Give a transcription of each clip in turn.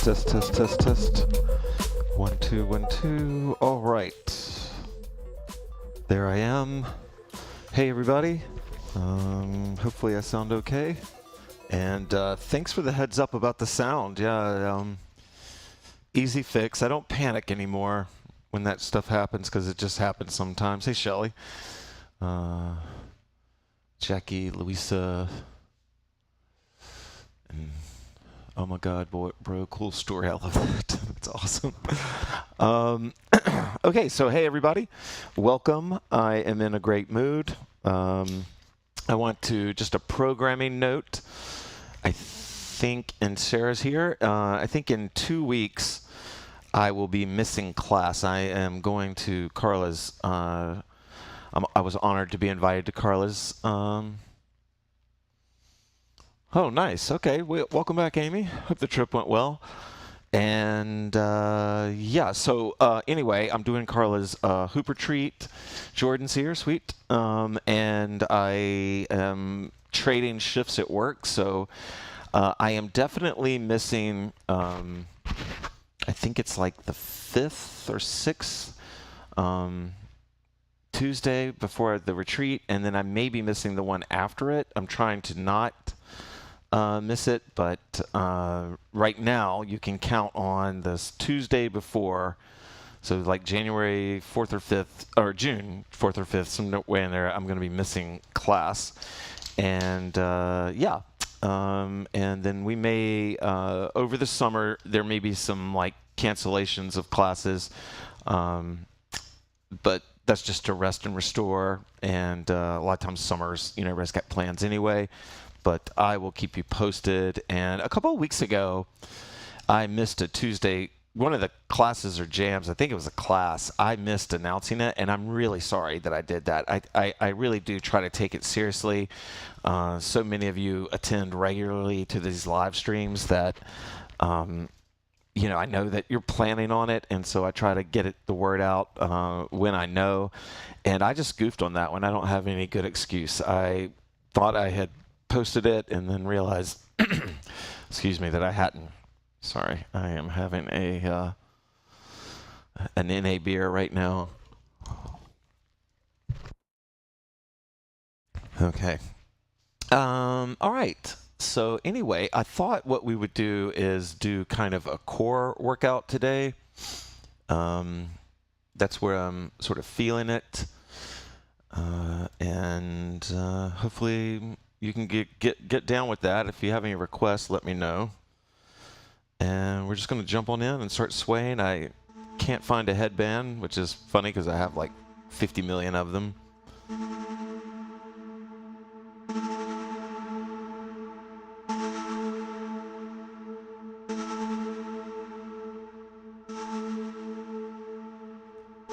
test, test, test, test. 1, 2, 1, 2. All right. There I am. Hey, everybody. Hopefully I sound okay. And thanks for the heads up about the sound. Yeah, easy fix. I don't panic anymore when that stuff happens because it just happens sometimes. Hey, Shelly. Jackie, Louisa. And oh my God, bro, cool story. I love that. That's awesome. Okay, so hey, everybody. Welcome. I am in a great mood. I want to, just a programming note. I think, and Sarah's here, I think in 2 weeks I will be missing class. I am going to Carla's, I was honored to be invited to Carla's. Oh, nice. Okay, welcome back, Amy. Hope the trip went well. And yeah, so anyway, I'm doing Carla's hoop retreat. Jordan's here, sweet. And I am trading shifts at work, so I am definitely missing, I think it's like the 5th or 6th Tuesday before the retreat, and then I may be missing the one after it. I'm trying to not miss it, but right now you can count on this Tuesday before, so like January 4th or 5th, or June 4th or 5th, somewhere in there, I'm going to be missing class. And yeah, and then we may, over the summer, there may be some like cancellations of classes, but that's just to rest and restore, and a lot of times summers, you know, everybody's got plans anyway. But I will keep you posted. And a couple of weeks ago, I missed a Tuesday, one of the classes or jams, I think it was a class, I missed announcing it, and I'm really sorry that I did that. I really do try to take it seriously. So many of you attend regularly to these live streams that, you know, I know that you're planning on it, and so I try to get the word out when I know. And I just goofed on that one. I don't have any good excuse. I thought I had posted it and then realized, excuse me, that I hadn't. Sorry, I am having an NA beer right now. Okay. All right. So anyway, I thought what we would do is do kind of a core workout today. That's where I'm sort of feeling it. And hopefully you can get down with that. If you have any requests, let me know. And we're just going to jump on in and start swaying. I can't find a headband, which is funny because I have like 50 million of them.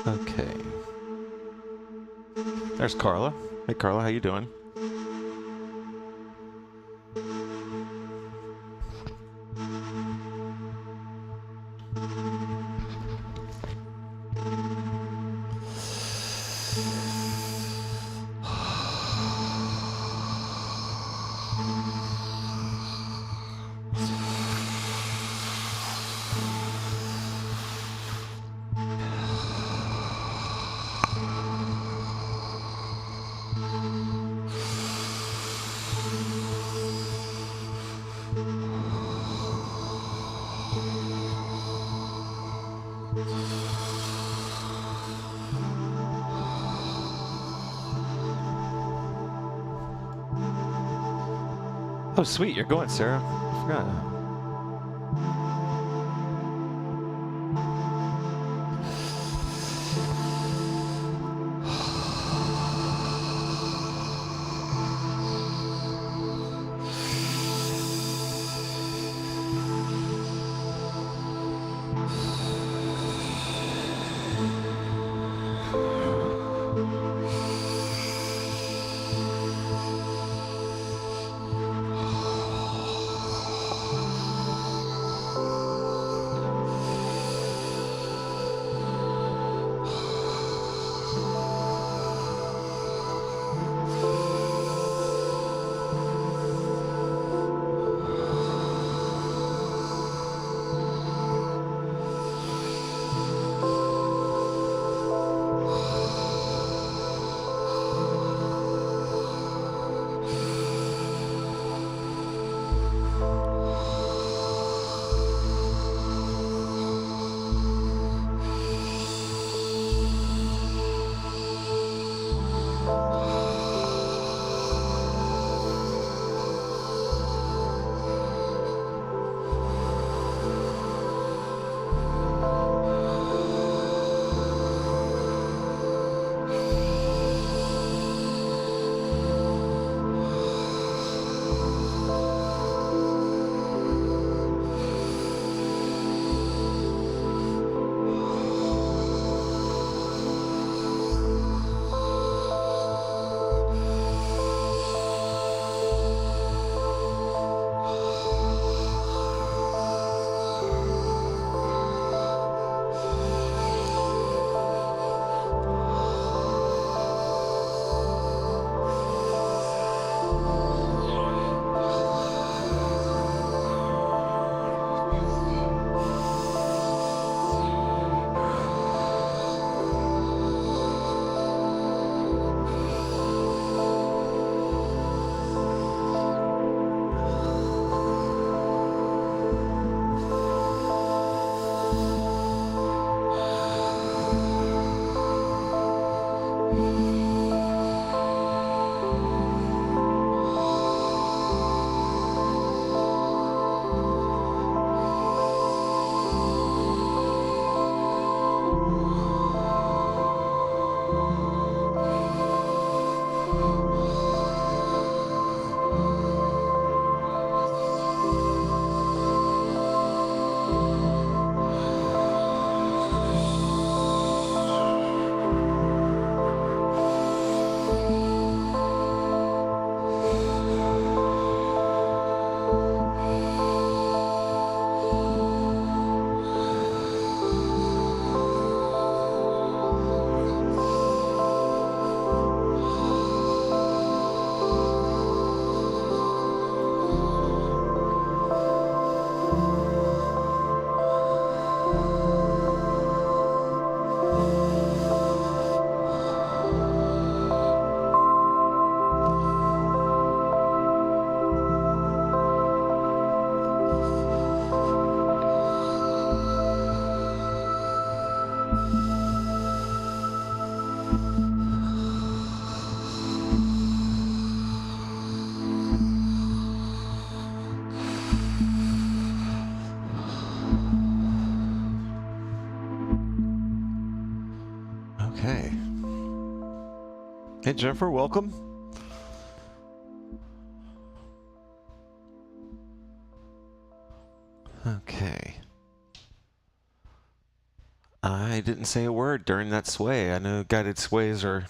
Okay. There's Carla. Hey, Carla, how you doing? Oh, sweet. You're going, Sarah. I forgot. Okay. Hey, Jennifer, welcome. Okay. I didn't say a word during that sway. I know guided sways are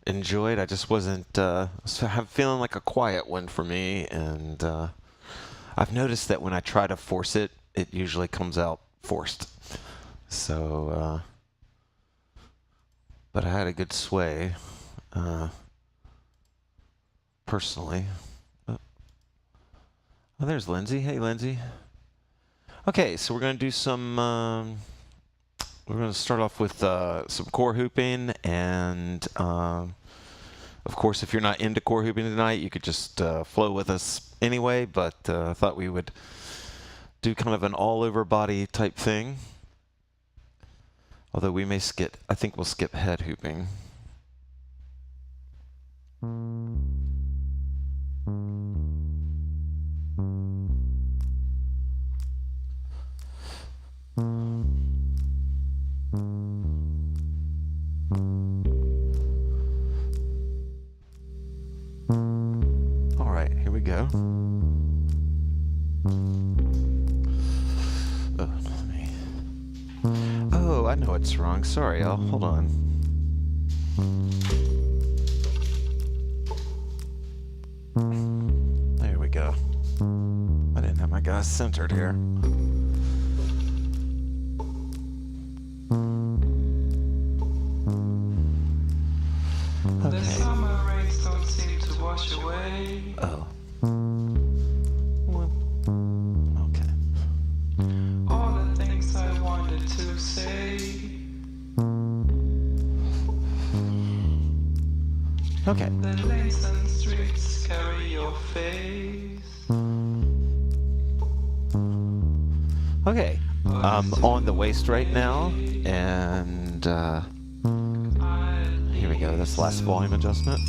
enjoyed. I just wasn't, feeling like a quiet one for me, and I've noticed that when I try to force it, it usually comes out forced. So, but I had a good sway, personally. Oh, there's Lindsay. Hey, Lindsay. Okay, so we're going to do some, we're going to start off with some core hooping, and of course, if you're not into core hooping tonight, you could just flow with us anyway, but I thought we would do kind of an all-over body type thing. Although we may skip, I think we'll skip head hooping. All right, here we go. Oh, I know what's wrong. Sorry, Al. Hold on. There we go. I didn't have my guys centered here. The summer rains don't seem to wash away. Oh. Well, okay. All the things I wanted to say. Okay. The lanes and streets carry your face. Okay. I'm on the waist right now, and here we we go. That's the last volume adjustment.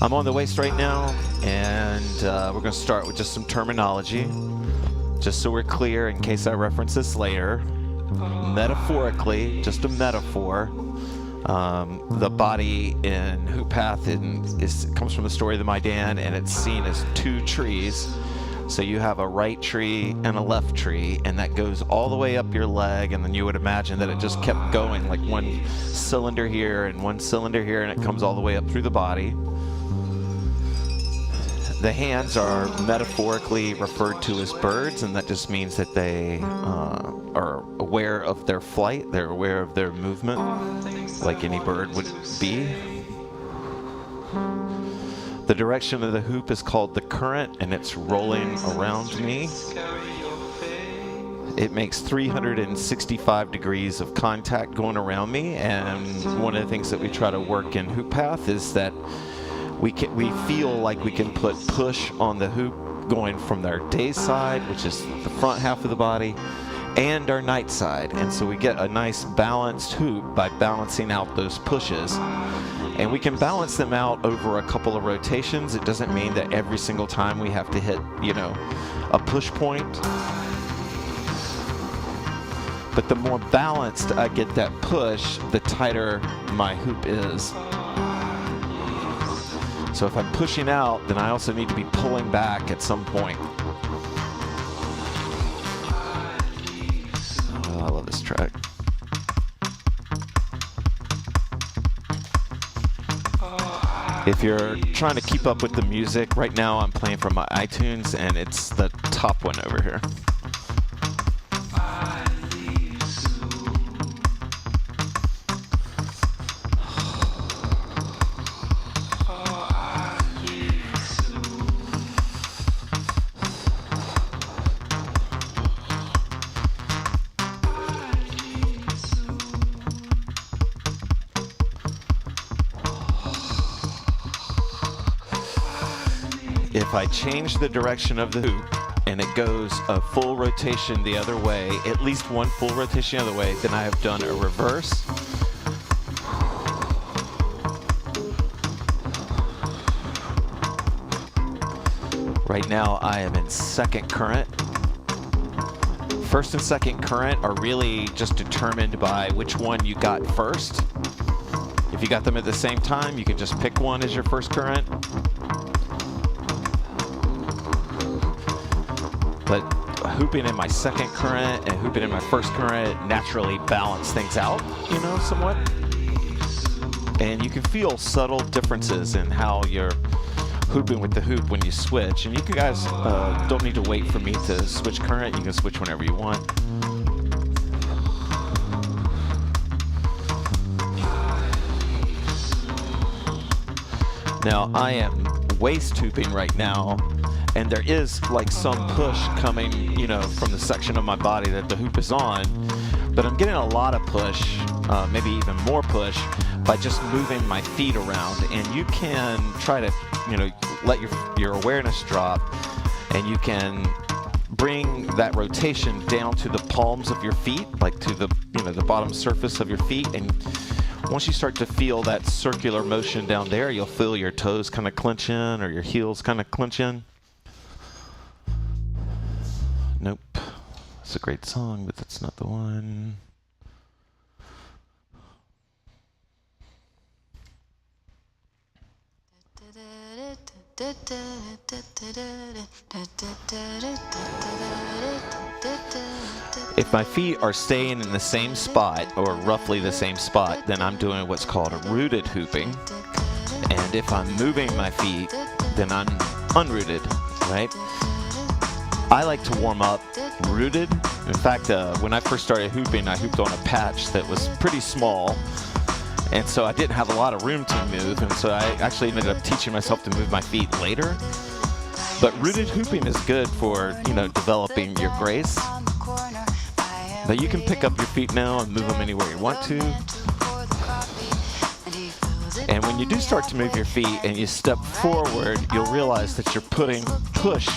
I'm on the waist right now, and we're going to start with just some terminology, just so we're clear in case I reference this later. Metaphorically, just a metaphor. The body in HoopPath comes from the story of the Maidan, and it's seen as two trees. So you have a right tree and a left tree, and that goes all the way up your leg, and then you would imagine that it just kept going, like one cylinder here and one cylinder here, and it comes all the way up through the body. The hands are metaphorically referred to as birds, and that just means that they are aware of their flight, they're aware of their movement, like any bird would be. The direction of the hoop is called the current, and it's rolling around me. It makes 365 degrees of contact going around me, and one of the things that we try to work in HoopPath is that we feel like we can put push on the hoop going from their day side, which is the front half of the body, and our night side. And so we get a nice balanced hoop by balancing out those pushes. And we can balance them out over a couple of rotations. It doesn't mean that every single time we have to hit, a push point. But the more balanced I get that push, the tighter my hoop is. So if I'm pushing out, then I also need to be pulling back at some point. Oh, I love this track. If you're trying to keep up with the music, right now I'm playing from my iTunes, and it's the top one over here. If I change the direction of the hoop and it goes a full rotation the other way, at least one full rotation the other way, then I have done a reverse. Right now I am in second current. First and second current are really just determined by which one you got first. If you got them at the same time, you can just pick one as your first current. But hooping in my second current and hooping in my first current naturally balance things out, somewhat. And you can feel subtle differences in how you're hooping with the hoop when you switch. And you guys don't need to wait for me to switch current. You can switch whenever you want. Now I am waist hooping right now, and there is like some push coming, from the section of my body that the hoop is on, but I'm getting a lot of push, maybe even more push, by just moving my feet around. And you can try to, let your awareness drop, and you can bring that rotation down to the palms of your feet, like to the, the bottom surface of your feet. And once you start to feel that circular motion down there, you'll feel your toes kind of clench in, or your heels kind of clench in. Nope. It's a great song, but that's not the one. If my feet are staying in the same spot, or roughly the same spot, then I'm doing what's called a rooted hooping. And if I'm moving my feet, then I'm unrooted, right? I like to warm up rooted. In fact, when I first started hooping, I hooped on a patch that was pretty small. And so I didn't have a lot of room to move, and so I actually ended up teaching myself to move my feet later. But rooted hooping is good for, developing your grace. But you can pick up your feet now and move them anywhere you want to. And when you do start to move your feet and you step forward, you'll realize that you're putting push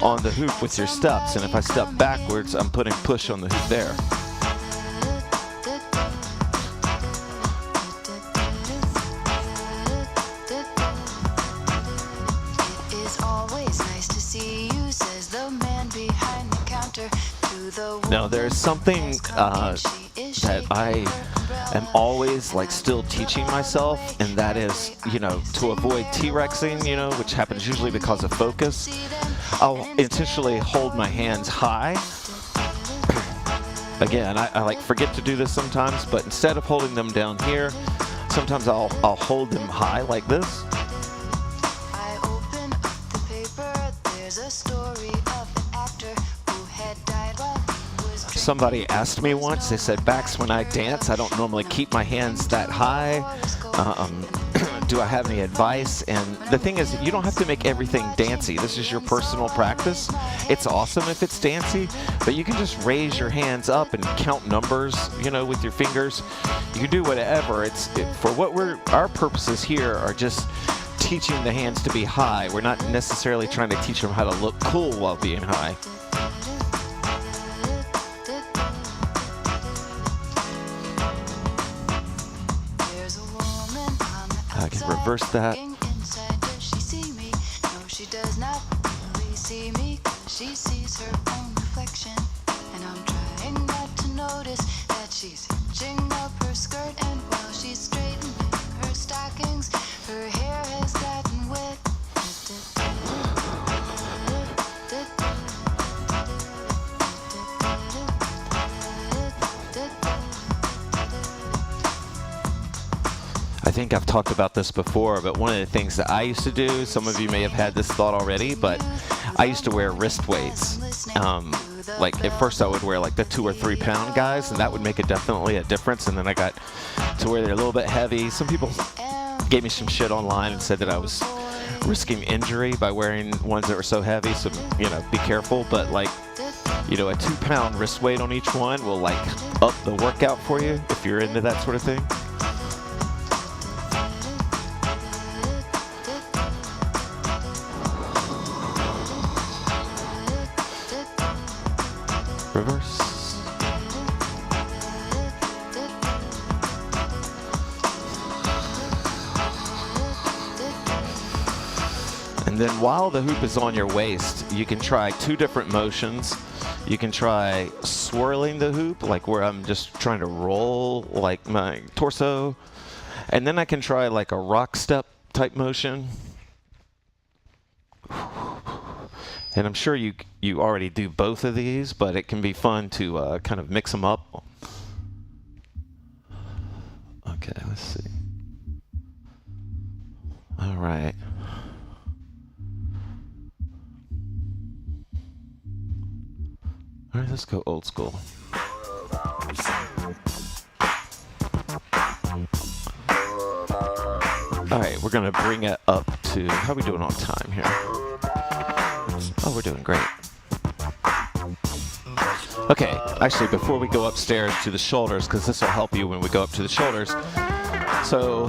on the hoop with your steps. And if I step backwards, I'm putting push on the hoop there. Now, there's something that I am always like still teaching myself, and that is, to avoid T-Rexing, which happens usually because of focus. I'll intentionally hold my hands high. Again, I like forget to do this sometimes, but instead of holding them down here, sometimes I'll hold them high like this. I open up the paper. There's a story of an actor who had died while he was drinking. Somebody asked me once, they said, Bax, when I dance, I don't normally keep my hands that high. Do I have any advice? And the thing is, you don't have to make everything dancey. This is your personal practice. It's awesome if it's dancey, but you can just raise your hands up and count numbers, with your fingers. You can do whatever. For what our purposes here are just teaching the hands to be high. We're not necessarily trying to teach them how to look cool while being high. I can reverse that. Does she see me? No, she does not really see me. She sees her own reflection. And I'm trying not to notice that she's hitching up her skirt. And while she's straightening her stockings, her hair has gotten wet. I think I've talked about this before, but one of the things that I used to do, some of you may have had this thought already, but I used to wear wrist weights. Like at first I would wear like the 2 or 3 pound guys, and that would make definitely a difference. And then I got to where they're a little bit heavy. Some people gave me some shit online and said that I was risking injury by wearing ones that were so heavy. So, be careful. But like, a 2 pound wrist weight on each one will like up the workout for you if you're into that sort of thing. Reverse. And then while the hoop is on your waist, you can try 2 different motions. You can try swirling the hoop, like where I'm just trying to roll like my torso. And then I can try like a rock step type motion. And I'm sure you already do both of these, but it can be fun to kind of mix them up. Okay, let's see. All right. All right, let's go old school. All right, we're going to bring it up to, how are we doing on time here? Oh, we're doing great. Okay, actually, before we go upstairs to the shoulders, because this will help you when we go up to the shoulders. So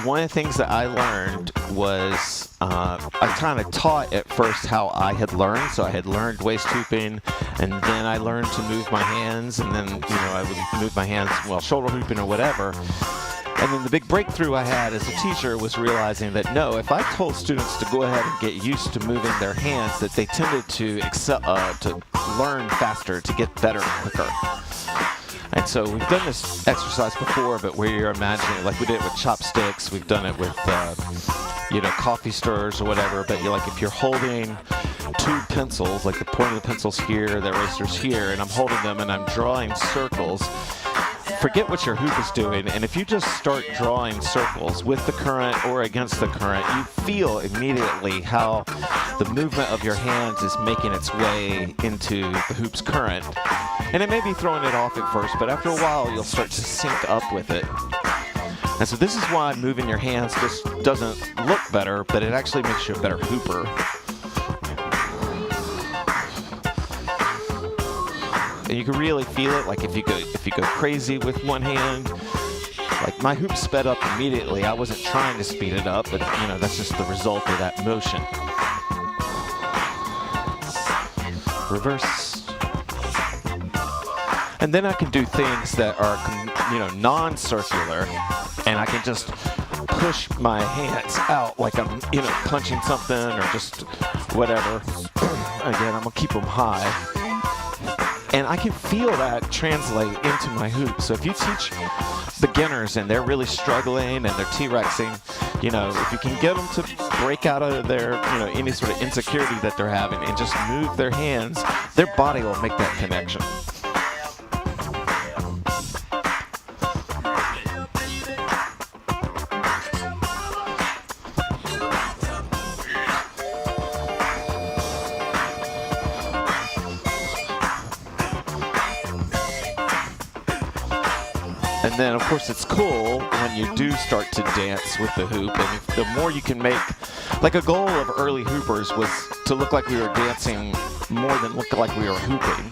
one of the things that I learned was I kind of taught at first how I had learned. So I had learned waist hooping, and then I learned to move my hands, and then I would move my hands while shoulder hooping or whatever. And then the big breakthrough I had as a teacher was realizing that no, if I told students to go ahead and get used to moving their hands, that they tended to learn faster, to get better quicker. And so we've done this exercise before, but where you're imagining, like we did it with chopsticks, we've done it with, coffee stirrers or whatever, but if you're holding 2 pencils, like the point of the pencil's here, the eraser's here, and I'm holding them and I'm drawing circles, forget what your hoop is doing, and if you just start drawing circles with the current or against the current, you feel immediately how the movement of your hands is making its way into the hoop's current. And it may be throwing it off at first, but after a while, you'll start to sync up with it. And so this is why moving your hands just doesn't look better, but it actually makes you a better hooper. And you can really feel it, like if you go crazy with one hand. Like my hoop sped up immediately. I wasn't trying to speed it up, but that's just the result of that motion. Reverse. And then I can do things that are, non-circular, and I can just push my hands out like I'm, punching something or just whatever. Again, I'm gonna keep them high. And I can feel that translate into my hoop. So if you teach beginners and they're really struggling and they're T-Rexing, you know, if you can get them to break out of their, you know, any sort of insecurity that they're having and just move their hands, their body will make that connection. And then, of course, it's cool when you do start to dance with the hoop. And the more you can make, like a goal of early hoopers was to look like we were dancing more than look like we were hooping.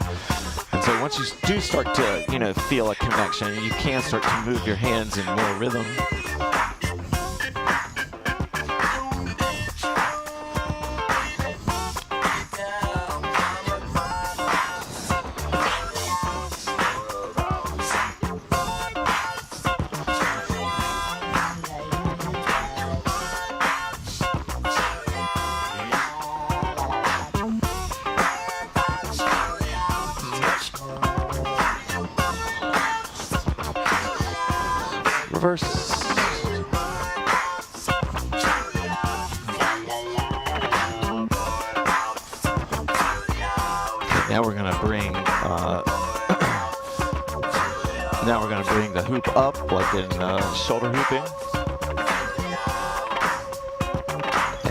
And so once you do start to, you know, feel a connection, you can start to move your hands in more rhythm. Reverse. Now we're gonna bring the hoop up like in shoulder hooping,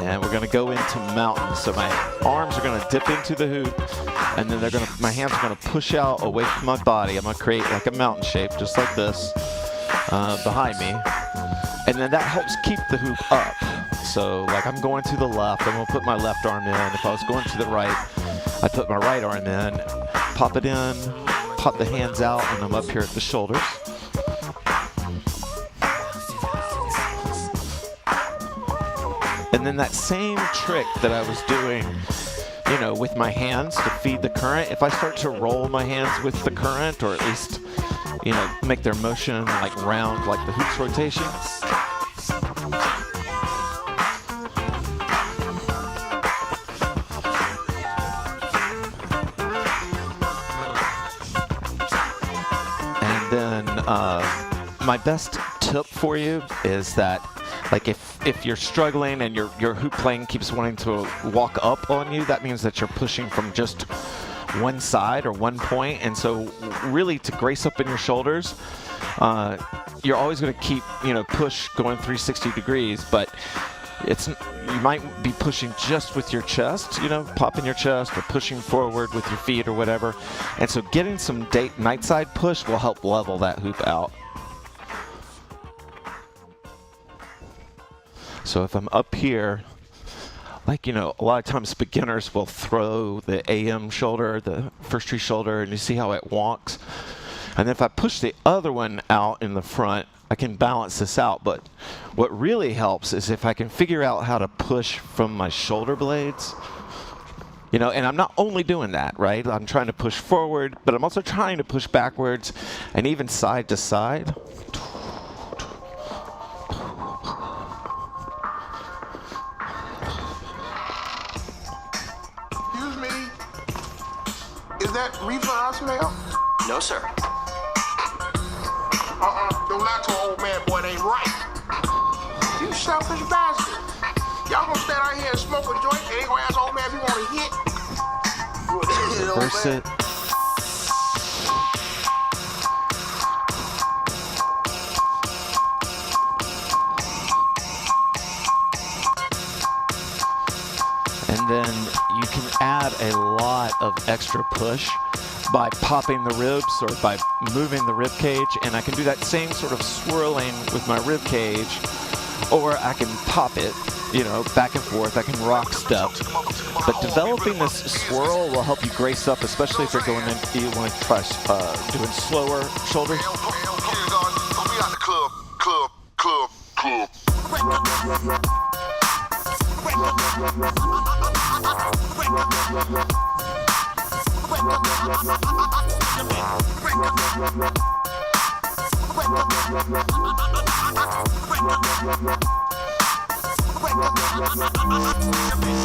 and we're gonna go into mountain. So my arms are gonna dip into the hoop, and then my hands are gonna push out away from my body. I'm gonna create like a mountain shape, just like this. Behind me, and then that helps keep the hoop up. So like I'm going to the left, I'm going to put my left arm in. If I was going to the right, I put my right arm in, pop it in, pop the hands out, and I'm up here at the shoulders. And then that same trick that I was doing, you know, with my hands to feed the current, if I start to roll my hands with the current, or at least, you know, make their motion like round, like the hoop's rotation. And then my best tip for you is that, like, if you're struggling and your hoop playing keeps wanting to walk up on you, that means that you're pushing from just one side or one point. And so really, to grace up in your shoulders, you're always going to keep, you know, push going 360 degrees, but you might be pushing just with your chest, you know, popping your chest or pushing forward with your feet or whatever. And so getting some night side push will help level that hoop out. So if I'm up here, like, you know, a lot of times beginners will throw the AM shoulder, the first tree shoulder, and you see how it wonks. And then if I push the other one out in the front, I can balance this out. But what really helps is if I can figure out how to push from my shoulder blades. You know, and I'm not only doing that, right? I'm trying to push forward, but I'm also trying to push backwards and even side to side. Is that reefer I smell? No, sir. Don't lie to an old man, boy, it ain't right. You selfish bastard. Y'all gonna stand out here and smoke a joint and ain't gonna ask old man if he wanna hit? Reverse it. And then you can add a lot of extra push by popping the ribs or by moving the rib cage, and I can do that same sort of swirling with my rib cage, or I can pop it, you know, back and forth. I can rock step. But developing this swirl will help you grace up, especially if you're going in, you want to try doing slower shoulders.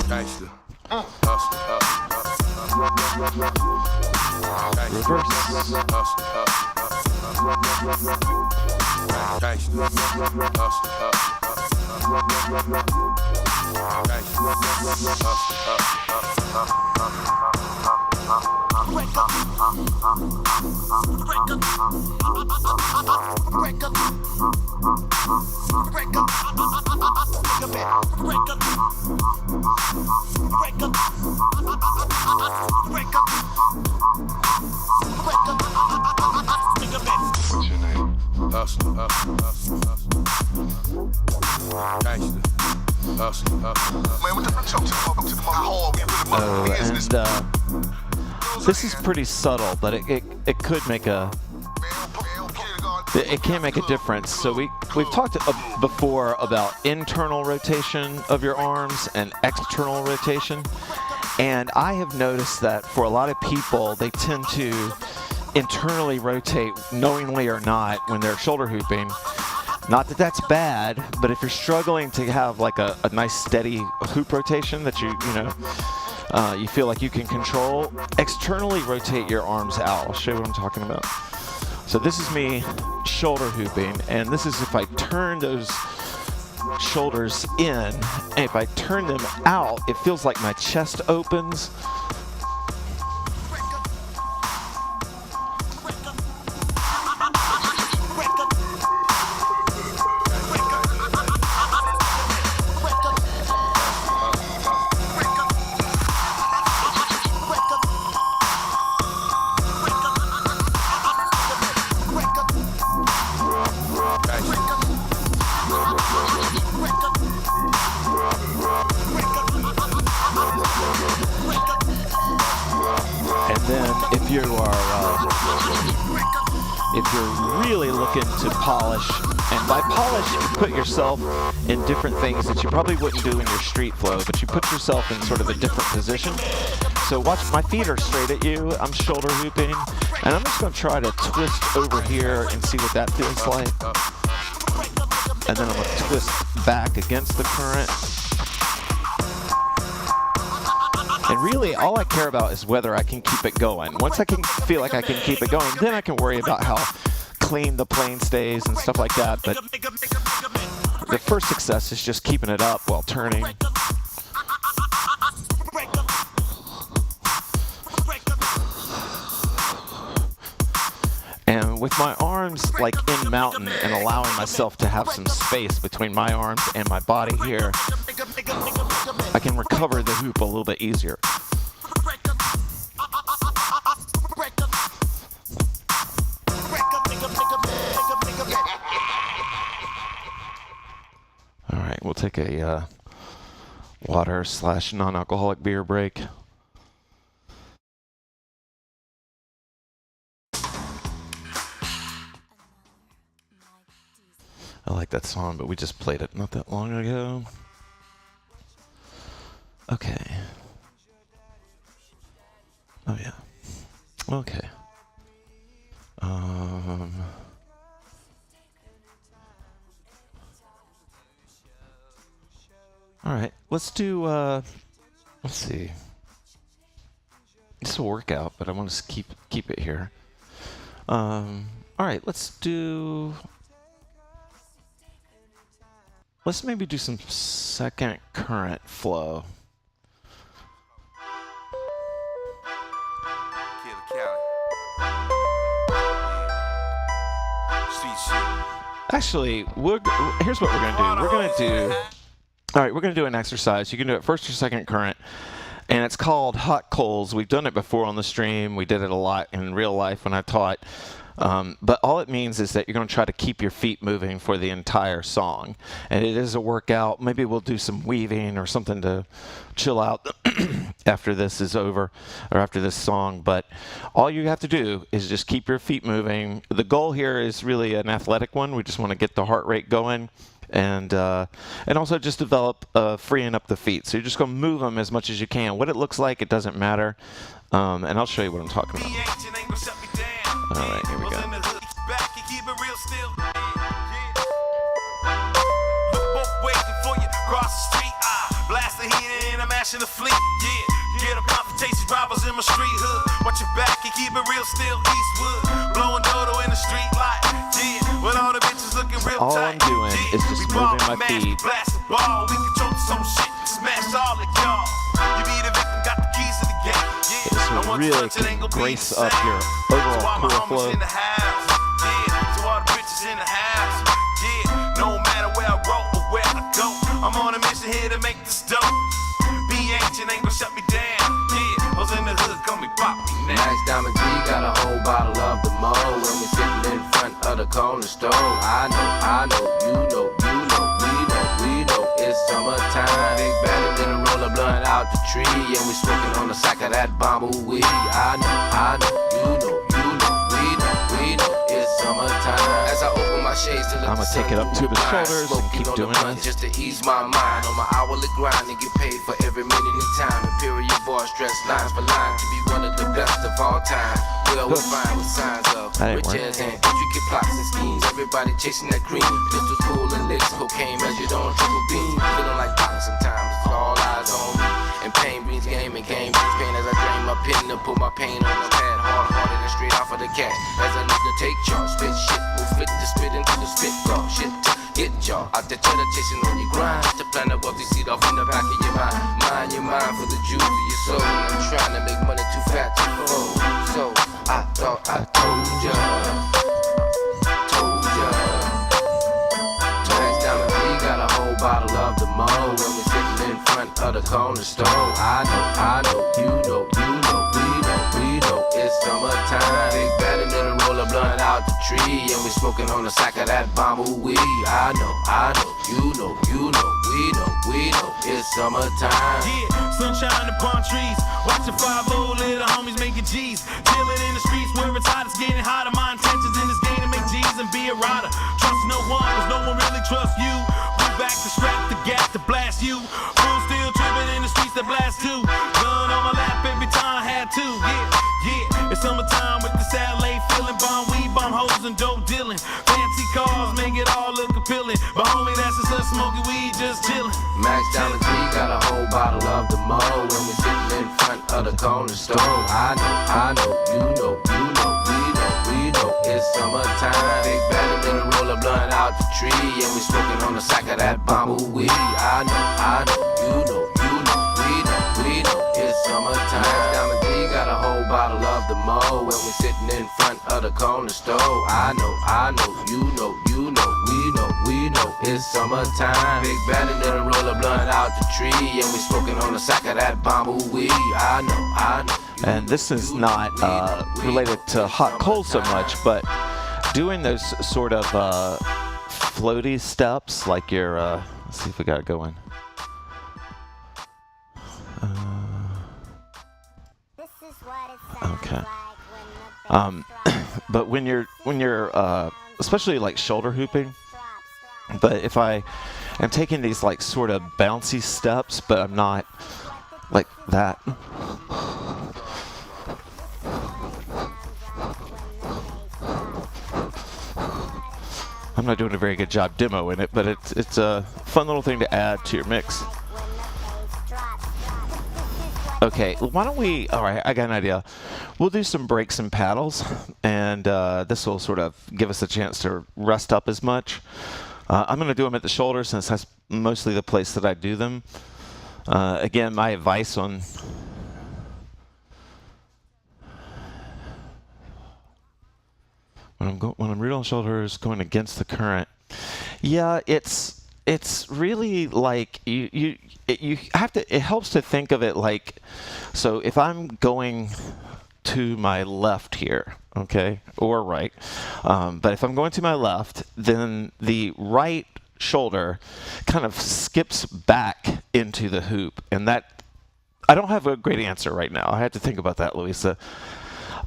Gangsta. Hustle. This is pretty subtle, but it could make it can make a difference. So we've talked before about internal rotation of your arms and external rotation, and I have noticed that for a lot of people, they tend to internally rotate, knowingly or not, when they're shoulder hooping. Not that that's bad, but if you're struggling to have like a nice steady hoop rotation that you feel like you can control, externally rotate your arms out. I'll show you what I'm talking about. So this is me shoulder hooping, and this is if I turn those shoulders in, and if I turn them out, it feels like my chest opens. If you're really looking to polish, and by polish you put yourself in different things that you probably wouldn't do in your street flow, but you put yourself in sort of a different position. So watch, my feet are straight at you, I'm shoulder hooping, and I'm just going to try to twist over here and see what that feels like. And then I'm going to twist back against the current. And really, all I care about is whether I can keep it going. Once I can feel like I can keep it going, then I can worry about how clean the plane stays and stuff like that. But the first success is just keeping it up while turning. And with my arms like in mountain and allowing myself to have some space between my arms and my body here, I can recover the hoop a little bit easier. All right, we'll take a water/non-alcoholic beer break. I like that song, but we just played it not that long ago. Okay. Oh yeah. Okay. All right. Let's do. Let's see. It's a workout, but I want to keep it here. All right. Let's do. Let's maybe do some second current flow. Actually, here's what we're going to do. We're going to do an exercise. You can do it first or second current, and it's called hot coals. We've done it before on the stream. We did it a lot in real life when I taught. But all it means is that you're going to try to keep your feet moving for the entire song. And it is a workout. Maybe we'll do some weaving or something to chill out after this is over, or after this song. But all you have to do is just keep your feet moving. The goal here is really an athletic one. We just want to get the heart rate going. And also just develop freeing up the feet. So you're just going to move them as much as you can. What it looks like, it doesn't matter. And I'll show you what I'm talking about. All right, here we go. Blast the heat and I'm mashing the fleet. Yeah, get a confrontation, drivers dogs in my street hood. Watch your back and keep it real, still Eastwood. Blowing dodo in the street light. Yeah, with all the bitches looking real All tight. I'm doing is just moving my feet. Blast the ball, we control some shit, smash all of y'all. You be the victim, got the keys to the game. Yeah, This will really can grace up your overall core flow. in the house. Yeah, to all the bitches in the house. Yeah, no matter where I roll or where I go, I'm on a mission here to make this dope. Be ancient, ain't gon' shut me down. Yeah, hoes in the hood, come and pop me now. Nice Diamond D got a whole bottle of the mo. When we sitting in front of the corner store. I know, you know, we know, it's summertime. Big Bandit in a roller blunt out the tree. And we smoking on the sack of that bamboo weed. I know, you know, we know, it's summertime. As I open my shades to let I'ma the take it sun up through to the blind, shoulders and keep smoking on the doing blunt this. just to ease my mind. On my hourly grind and get paid for every minute in time. Imperial voice dressed lines for line to be one of the best of all time. Well, we're fine with signs of That ain't riches working. and intricate plots and schemes. Everybody chasing that green. Pistols, pool, and licks. Cocaine measured on triple beam. Feeling like pop sometimes. It's all eyes on me. And pain brings game and game brings pain as I drain my pen to put my pain on the pad. Hard-hearted and straight off of the cat. As I need to take charge. Spit shit. Will fit to spit into the spit ball. Shit to get y'all. Out there cheddar chasing on your grind. To plan up the seat off in the back of your mind. Mind your mind for the juice of your soul. I'm trying to make money too fat to fold. So I thought I told ya. Max Diamond D got a whole bottle of the mo. When we sitting in front of the corner store. I know, you know, we know, it's summertime. Big Bandit in a roller blunt out the tree. And we smoking on the sack of that bamboo weed. I know, you know, we know, it's summertime. Yeah, sunshine upon trees. Watching 5-0 little homies making G's. Chilling in the streets where it's hot, it's getting hotter. My intentions in this game to make G's and be a rider. Trust no one, cause no one really trusts you. Move back to strap the gap to blast you. Full steel tripping in the streets that blast too. Gun on my lap every time I had to. Yeah, it's summertime with this LA feeling. Bomb weed, bomb hoes and dope dealing. Fancy cars make it all look appealing. But homie, that's just us smoking weed, just chilling. Max Diamond D got a whole bottle of the mo. When we sitting in front of the corner store. I know, you know, we know, it's summertime. Big Bandit in a roller blunt out the tree. And we smoking on the sack of that bamboo weed. I know, you know, we know, it's summertime. Max Diamond D got a whole bottle of the mo. When we sitting in front of the corner store. I know, you know, we know, it's summertime. Big Bandit in a roller blunt out the tree. And we smoking on the sack of that bamboo weed. I know. And this is not related to hot cold so much, but doing those sort of floaty steps, like your, let's see if we got it going. Okay. But when you're especially like shoulder hooping, but if I am taking these like sort of bouncy steps, but I'm not like that. I'm not doing a very good job demoing it, but it's a fun little thing to add to your mix. Okay, why don't we, all right, I got an idea. We'll do some breaks and paddles, and this will sort of give us a chance to rest up as much. I'm going to do them at the shoulder since that's mostly the place that I do them. Again, my advice on when I'm reading on shoulders going against the current, yeah, it's really like you have to, it helps to think of it like, so if I'm going to my left here, okay, or right, but if I'm going to my left, then the right shoulder kind of skips back into the hoop, and that, I don't have a great answer right now. I had to think about that, Louisa.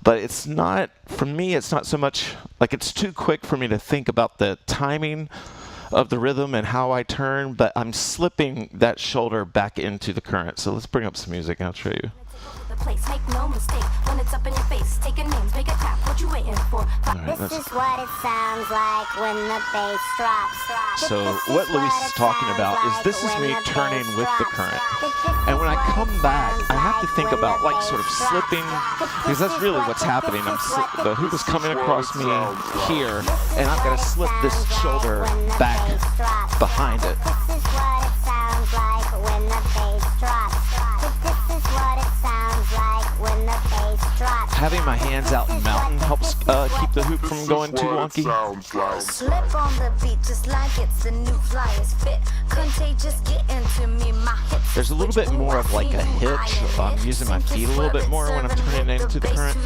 But it's not, for me, it's not so much, like it's too quick for me to think about the timing of the rhythm and how I turn, but I'm slipping that shoulder back into the current. So let's bring up some music and I'll show you. place. Make no mistake when it's up in your face. Taking names, make it clap. What you waiting for? This is what it sounds like when the bass drops. So what Luis is talking about is this is me turning with the current. And when I come back, I have to think about like sort of slipping, because that's really what's happening. The hoop is coming across me here, and I've got to slip this shoulder back behind it. This is what it sounds like when the bass drops. This is what it sounds like when the bass drops. Having my hands out in mountain helps keep the hoop from going too wonky. Slip on the beat just like it's a new flyer's fit. Contagious, get into me, my hips. There's a little bit more of like a hitch. I'm using my feet a little bit more when I'm turning into the current.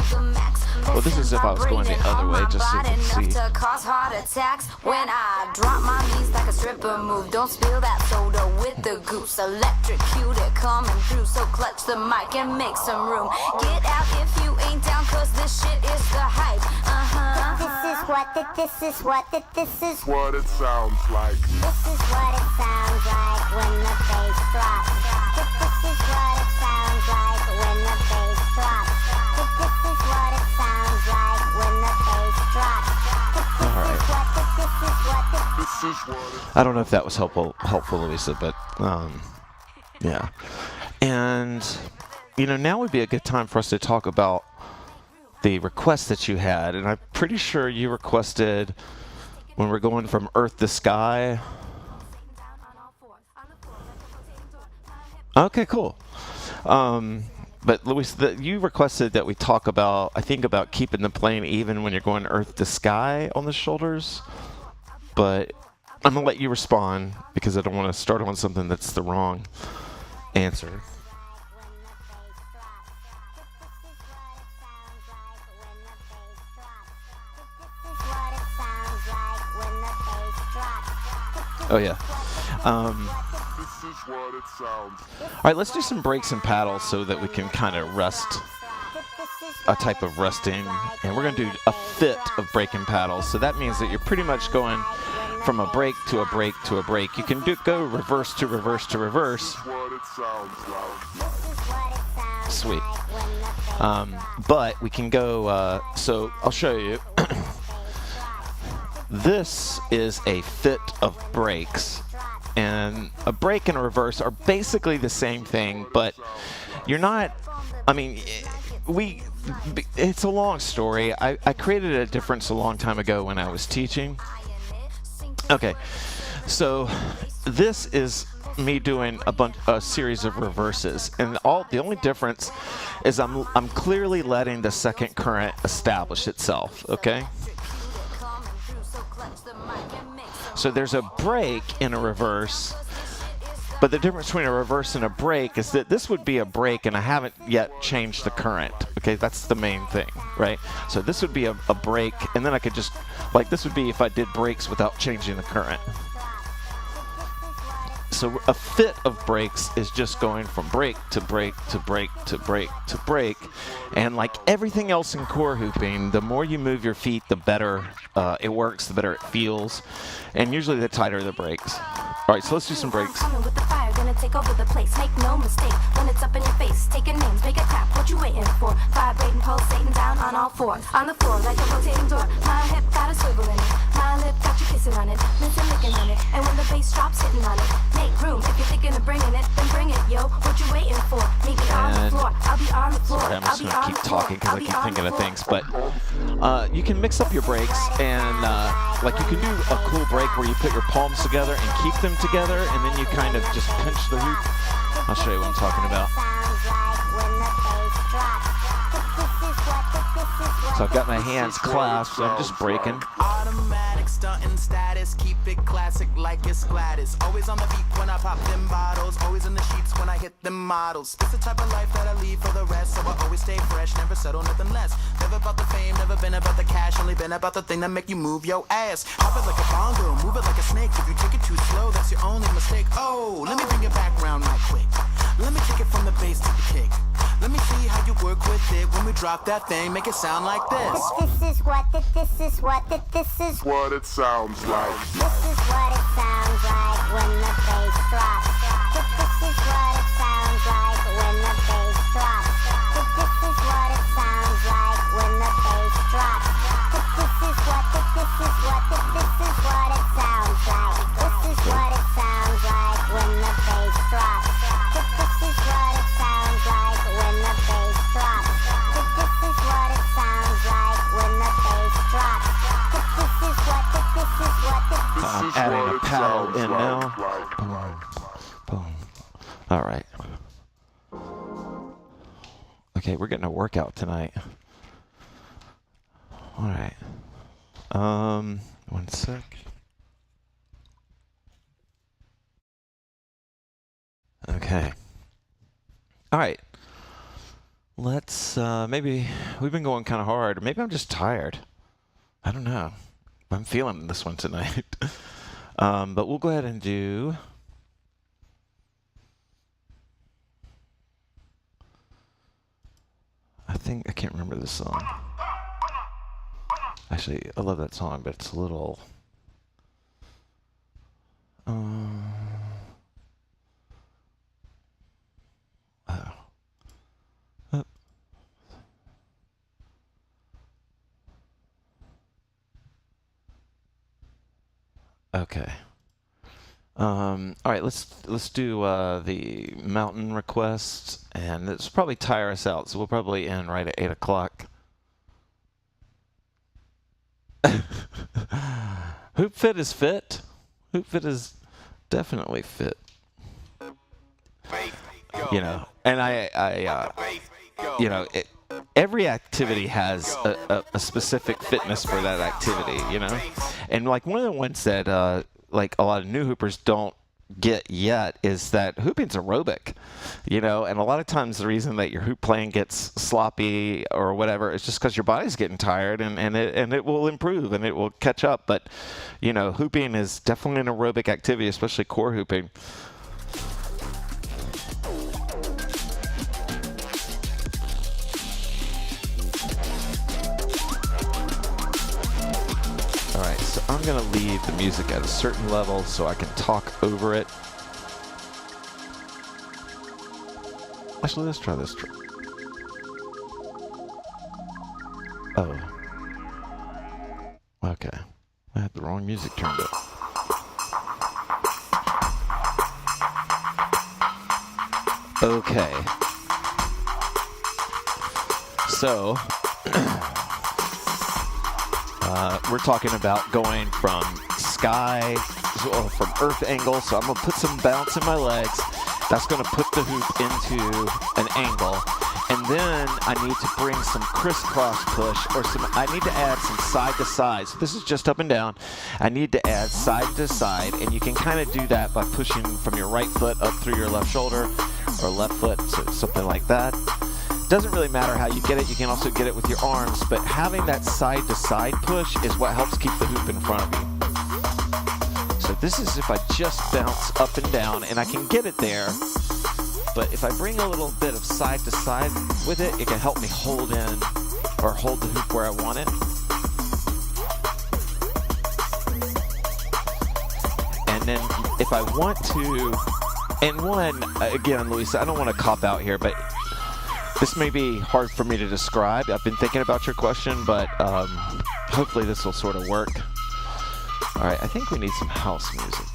Well, this is if I was going the other way, just so you can see. To cause heart attacks when I drop my knees like a stripper move. Don't spill that soda with the goose. Electrocuted coming through, so clutch the mic and make some room. Get out if you ain't down, cause this shit is the hype. This is what it sounds like. This is what it sounds like when the bass drops. This is what it sounds like when the bass drops. This is what it sounds like when the bass drops. I don't know if that was helpful, Louisa, but yeah. And now would be a good time for us to talk about the request that you had, and I'm pretty sure you requested when we're going from earth to sky. Okay, cool. But Luis, you requested that we talk about, I think, about keeping the plane even when you're going earth to sky on the shoulders. But I'm going to let you respond because I don't want to start on something that's the wrong answer. Oh, yeah. All right, let's do some breaks and paddles so that we can kind of rest, a type of resting. And we're going to do a fit of break and paddles. So that means that you're pretty much going from a break to a break to a break. You can go reverse to reverse to reverse. Sweet. But we can go, so I'll show you. This is a fit of breaks. And a break and a reverse are basically the same thing, but you're not, it's a long story. I created a difference a long time ago when I was teaching. Okay, so this is me doing a series of reverses, and the only difference is I'm clearly letting the second current establish itself, okay? So there's a break in a reverse, but the difference between a reverse and a break is that this would be a break and I haven't yet changed the current. Okay, that's the main thing, right? So this would be a break, and then I could just, like this would be if I did breaks without changing the current. So a fit of breaks is just going from break to break to break to break to break. And like everything else in core hooping, the more you move your feet, the better it works, the better it feels. And usually the tighter the breaks. All right, so let's do some breaks. Coming with the fire, gonna take over the place. Make no mistake when it's up in your face. Taking names, make it clap. What you waiting for? Vibrating, pulsating down on all fours. On the floor like a rotating door. My hip got a swivel in it. My lip got you kissing on it. Mince and licking on it. And when the bass drops, hitting on it. Make room if you're thinking of bringing it. Then bring it, yo. What you waiting for? Meet me on the floor. I'll be on the floor. Sorry, I'm just going to keep talking because I keep thinking of things. But you can mix up your breaks, and like you can do a cool break where you put your palms together and keep them together, and then you kind of just pinch the hoop. I'll show you what I'm talking about. So I've got my hands clasped, so I'm just breaking. Automatic stunting status, keep it classic like it's Gladys. Always on the beat when I pop them bottles, always in the sheets when I hit them models. It's the type of life that I lead for the rest, so I always stay fresh, never settle nothing less. Never about the fame, never been about the cash, only been about the thing that make you move your ass. Hop it like a bongo, move it like a snake. If you take it too slow, that's your only mistake. Oh, let me bring it back round right quick. Let me kick it from the bass to the kick. Let me see how you work with it. When we drop that thing, make it sound like this. This is what it sounds like. This is what it sounds like when the bass drops. This is what it sounds like when the bass drops. All right. Okay, we're getting a workout tonight. All right. 1 sec. Okay. All right. Let's, maybe, we've been going kind of hard. Maybe I'm just tired. I don't know. I'm feeling this one tonight. But we'll go ahead and do... I can't remember this song. Actually, I love that song, but it's a little... Okay. All right, let's do the mountain requests, and this will probably tire us out, so we'll probably end right at 8 o'clock. HoopFit is fit. HoopFit is definitely fit. You know, and every activity has a specific fitness for that activity, you know? And like one of the ones that like a lot of new hoopers don't get yet is that hooping's aerobic, you know? And a lot of times the reason that your hoop playing gets sloppy or whatever is just because your body's getting tired, and it will improve and it will catch up. But, you know, hooping is definitely an aerobic activity, especially core hooping. All right, so I'm going to leave the music at a certain level so I can talk over it. Actually, let's try this. Oh. Okay. I had the wrong music turned up. Okay. So... we're talking about going from sky, from earth angle. So I'm going to put some bounce in my legs. That's going to put the hoop into an angle. And then I need to bring some crisscross push, or I need to add some side to side. So this is just up and down. I need to add side to side. And you can kind of do that by pushing from your right foot up through your left shoulder, or left foot, so something like that. Doesn't really matter how you get it. You can also get it with your arms, but having that side-to-side push is what helps keep the hoop in front of you. So this is if I just bounce up and down, and I can get it there, but if I bring a little bit of side-to-side with it, it can help me hold in, or hold the hoop where I want it. And then if I want to, and one, again, Luisa, I don't want to cop out here, but this may be hard for me to describe. I've been thinking about your question, but hopefully this will sort of work. All right, I think we need some house music.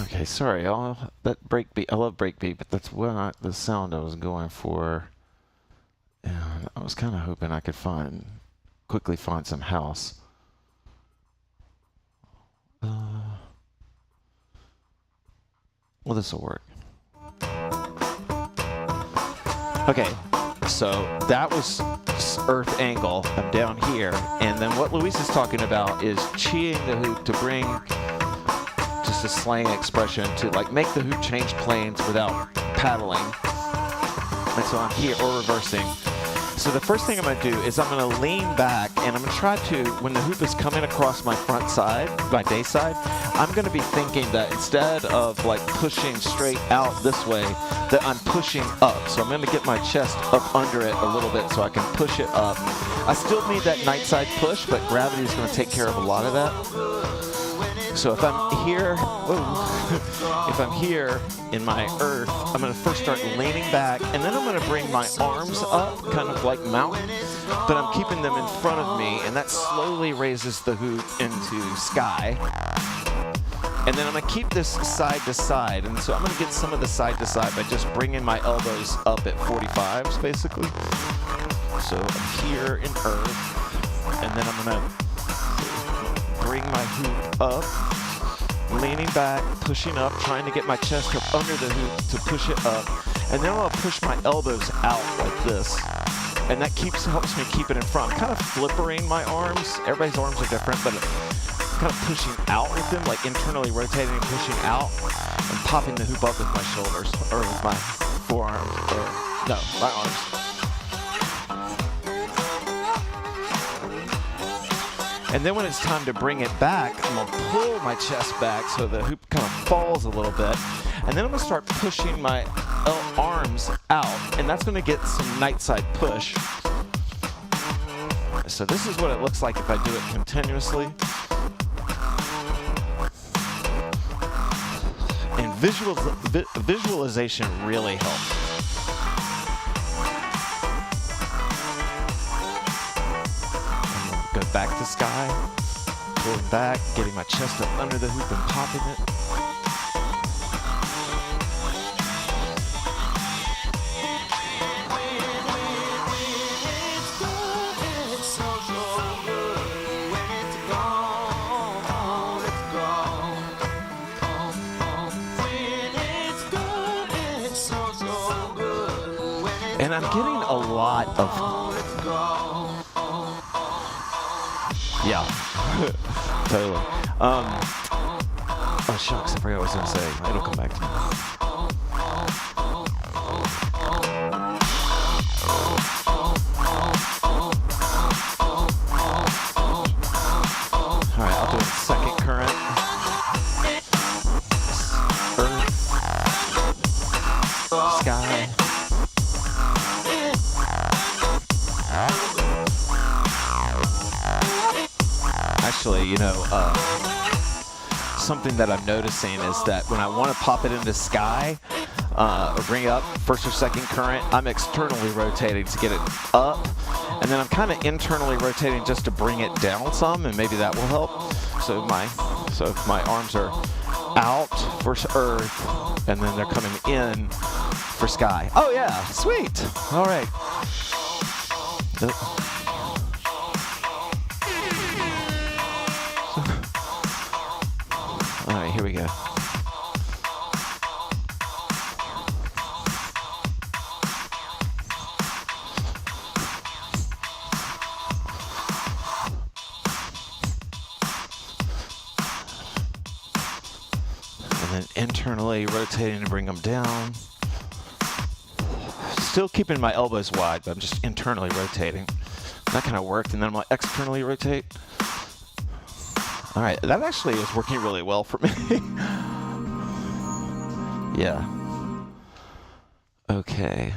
Okay, sorry, that breakbeat. I love breakbeat, but that's not the sound I was going for. And I was kind of hoping I could quickly find some house. Well, this will work. Okay, so that was earth angle. I'm down here, and then what Luis is talking about is cheeing the hoop to bring just a slang expression to like make the hoop change planes without paddling. And so I'm here, or reversing. So the first thing I'm going to do is I'm going to lean back, and I'm going to try to, when the hoop is coming across my front side, my day side, I'm going to be thinking that instead of like pushing straight out this way, that I'm pushing up. So I'm going to get my chest up under it a little bit so I can push it up. I still need that night side push, but gravity is going to take care of a lot of that. So if I'm here, if I'm here in my earth, I'm going to first start leaning back, and then I'm going to bring my arms up, kind of like mountain, but I'm keeping them in front of me, and that slowly raises the hoop into sky. And then I'm going to keep this side to side, and so I'm going to get some of the side to side by just bringing my elbows up at 45s, basically. So I'm here in earth, and then I'm going to bring my hoop up, leaning back, pushing up, trying to get my chest up under the hoop to push it up. And then I'll push my elbows out like this. And that helps me keep it in front. I'm kind of flippering my arms. Everybody's arms are different, but kind of pushing out with them, like internally rotating and pushing out, and popping the hoop up with my shoulders, or with my forearms, or no, my arms. And then when it's time to bring it back, I'm gonna pull my chest back so the hoop kind of falls a little bit. And then I'm gonna start pushing my arms out, and that's gonna get some night side push. So this is what it looks like if I do it continuously. And visualization really helps. Go back to sky, pulling back, getting my chest up under the hoop and popping it. And I'm getting a lot of, yeah, totally. Oh shucks, I forgot what I was gonna say. It'll come back to me. All right, I'll do a second current. Earth, sky. Actually, you know, something that I'm noticing is that when I want to pop it into sky, or bring it up first or second current, I'm externally rotating to get it up, and then I'm kind of internally rotating just to bring it down some, and maybe that will help. So if my arms are out for earth, and then they're coming in for sky. Oh yeah, sweet. All right. All right, here we go. And then internally rotating to bring them down. Still keeping my elbows wide, but I'm just internally rotating. That kind of worked, and then I'm like externally rotate. All right, that actually is working really well for me. Yeah. Okay.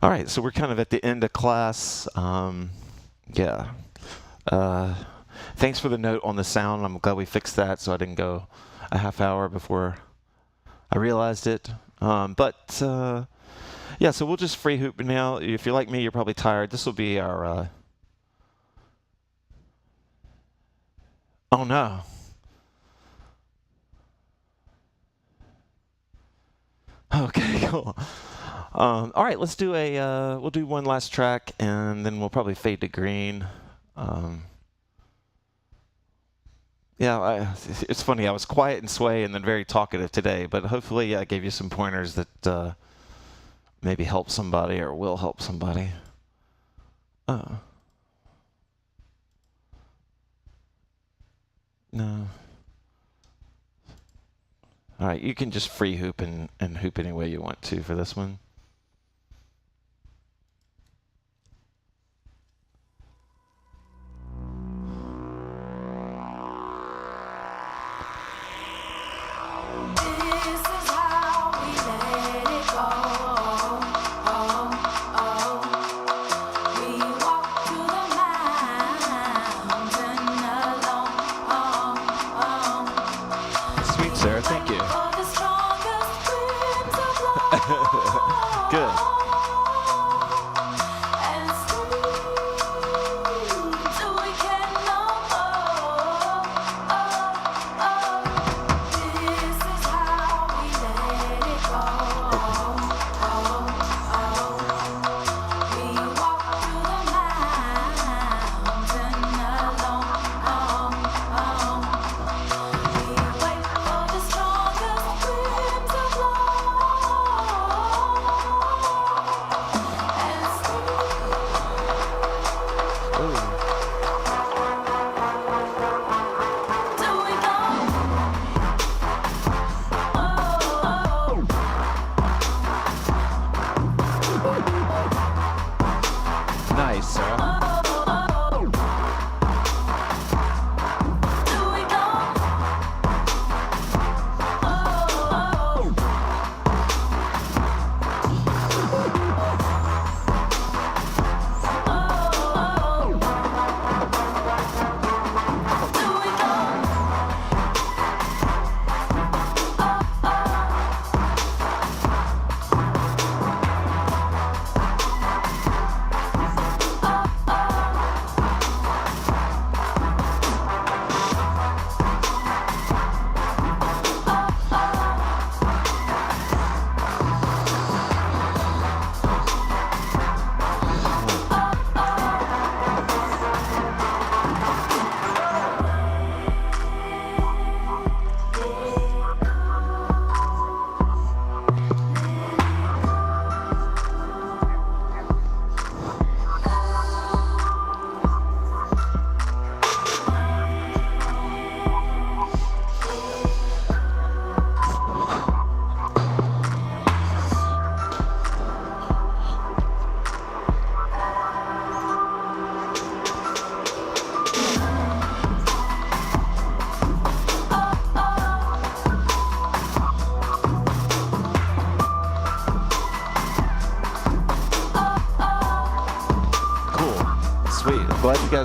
All right, so we're kind of at the end of class. Yeah. Thanks for the note on the sound. I'm glad we fixed that, so I didn't go a half hour before I realized it. Yeah, so we'll just free hoop now. If you're like me, you're probably tired. This will be our... Oh no. Okay, cool. All right, let's do we'll do one last track, and then we'll probably fade to green. Yeah, it's funny. I was quiet and sway and then very talkative today, but hopefully I gave you some pointers that maybe help somebody or will help somebody. No. All right, you can just free hoop and hoop any way you want to for this one. Good.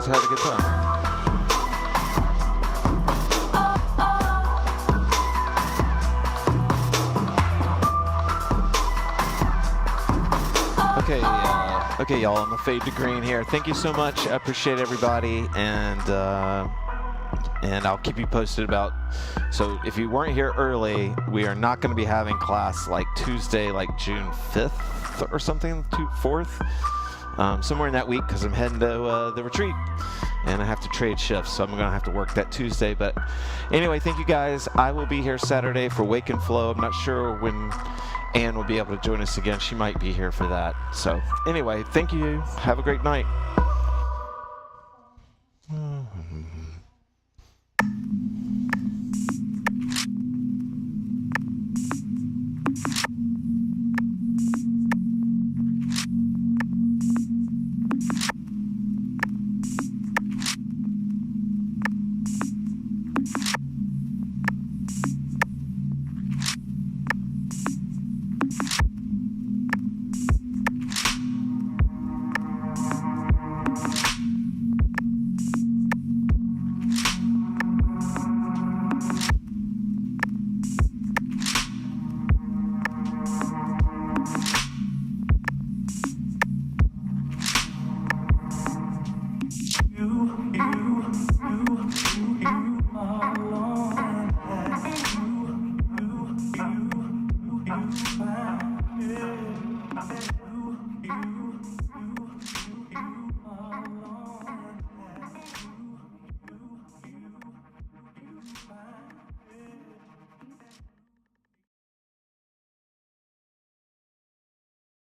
had a good time. Okay, y'all, I'm a fade to green here. Thank you so much. I appreciate everybody, and I'll keep you posted about. So if you weren't here early, we are not going to be having class like Tuesday, like June 5th or something, 4th, somewhere in that week, because I'm heading to the retreat, and I have to trade shifts, so I'm going to have to work that Tuesday. But anyway, thank you guys. I will be here Saturday for Wake and Flow. I'm not sure when Anne will be able to join us again. She might be here for that. So anyway, thank you. Have a great night. You